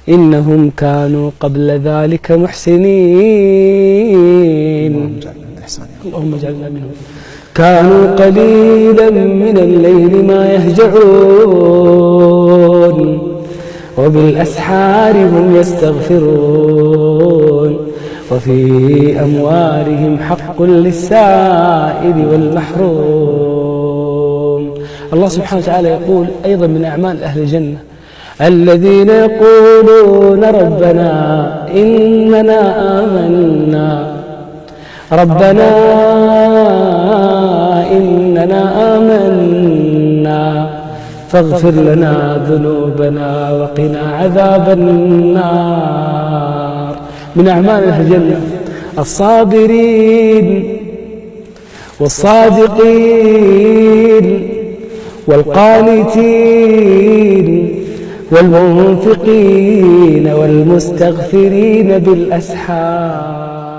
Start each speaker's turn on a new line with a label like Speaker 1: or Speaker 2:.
Speaker 1: إنهم كانوا قبل ذلك محسنين. اللهم اجعلنا منهم. كانوا قليلا من الليل ما يهجعون وبالأسحار هم يستغفرون وفي أموالهم حق للسائل والمحروم. الله سبحانه وتعالى يقول أيضا من أعمال أهل الجنة: الذين يقولون ربنا إننا آمنا فاغفر لنا ذنوبنا وقنا عذاب النار. من أعمال أهل الجنة الصابرين والصادقين والقانتين والمنفقين والمستغفرين بالأسحار.